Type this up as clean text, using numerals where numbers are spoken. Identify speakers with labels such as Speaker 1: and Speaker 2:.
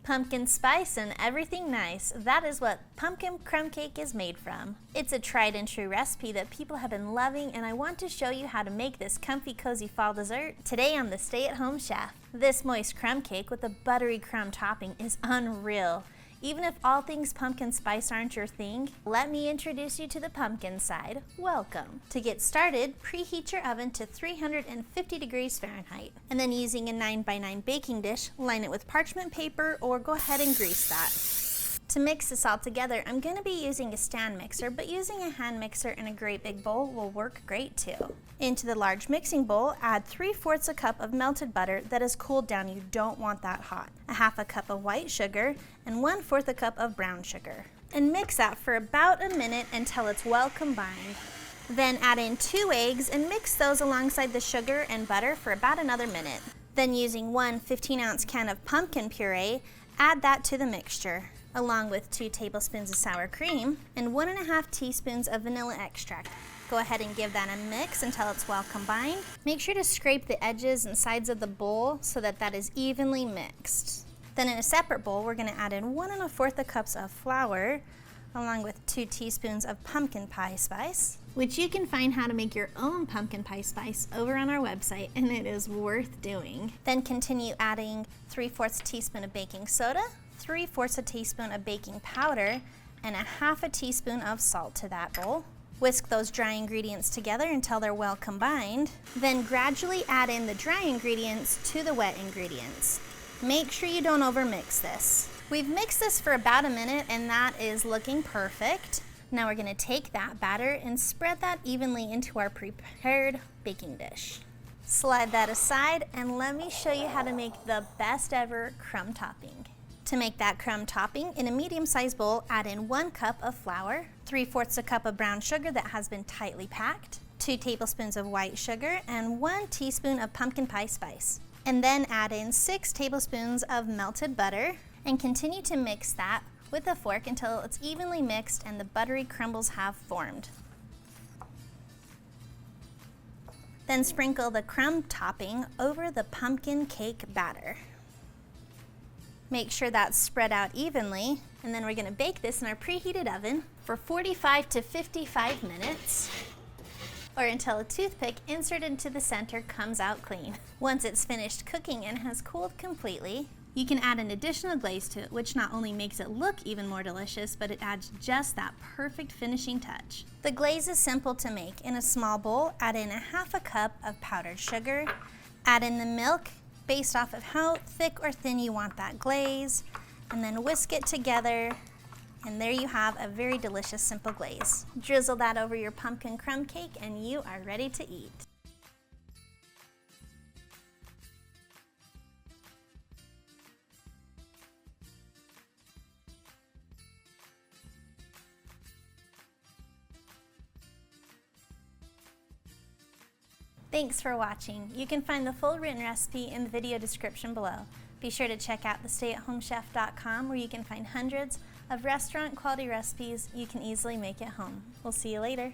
Speaker 1: Pumpkin spice and everything nice. That is what pumpkin crumb cake is made from. It's a tried and true recipe that people have been loving, and I want to show you how to make this comfy, cozy fall dessert today on the Stay-at-Home Chef. This moist crumb cake with a buttery crumb topping is unreal. Even if all things pumpkin spice aren't your thing, let me introduce you to the pumpkin side. Welcome. To get started, preheat your oven to 350 degrees Fahrenheit. And then using a 9x9 baking dish, line it with parchment paper or go ahead and grease that. To mix this all together, I'm going to be using a stand mixer, but using a hand mixer in a great big bowl will work great too. Into the large mixing bowl, add 3/4 cup of melted butter that is cooled down. You don't want that hot. A 1/2 cup of white sugar and 1/4 cup of brown sugar. And mix that for about a minute until it's well combined. Then add in 2 eggs and mix those alongside the sugar and butter for about another minute. Then using one 15-ounce can of pumpkin puree, add that to the mixture, along with 2 tablespoons of sour cream and 1.5 teaspoons of vanilla extract. Go ahead and give that a mix until it's well combined. Make sure to scrape the edges and sides of the bowl so that that is evenly mixed. Then in a separate bowl, we're going to add in 1 1/4 cups of flour, along with 2 teaspoons of pumpkin pie spice, which you can find how to make your own pumpkin pie spice over on our website, and it is worth doing. Then continue adding 3/4 teaspoon of baking soda, 3/4 teaspoon of baking powder, and a 1/2 teaspoon of salt to that bowl. Whisk those dry ingredients together until they're well combined. Then gradually add in the dry ingredients to the wet ingredients. Make sure you don't overmix this. We've mixed this for about a minute and that is looking perfect. Now we're going to take that batter and spread that evenly into our prepared baking dish. Slide that aside and let me show you how to make the best ever crumb topping. To make that crumb topping, in a medium-sized bowl, add in 1 cup of flour, 3/4 cup of brown sugar that has been tightly packed, 2 tablespoons of white sugar, and 1 teaspoon of pumpkin pie spice. And then add in 6 tablespoons of melted butter and continue to mix that with a fork until it's evenly mixed and the buttery crumbles have formed. Then sprinkle the crumb topping over the pumpkin cake batter. Make sure that's spread out evenly, and then we're going to bake this in our preheated oven for 45 to 55 minutes, or until a toothpick inserted into the center comes out clean. Once it's finished cooking and has cooled completely, you can add an additional glaze to it, which not only makes it look even more delicious, but it adds just that perfect finishing touch. The glaze is simple to make. In a small bowl, add in a 1/2 cup of powdered sugar, add in the milk based off of how thick or thin you want that glaze, and then whisk it together, and there you have a very delicious simple glaze. Drizzle that over your pumpkin crumb cake and you are ready to eat. Thanks for watching. You can find the full written recipe in the video description below. Be sure to check out thestayatHomeChef.com where you can find hundreds of restaurant quality recipes you can easily make at home. We'll see you later.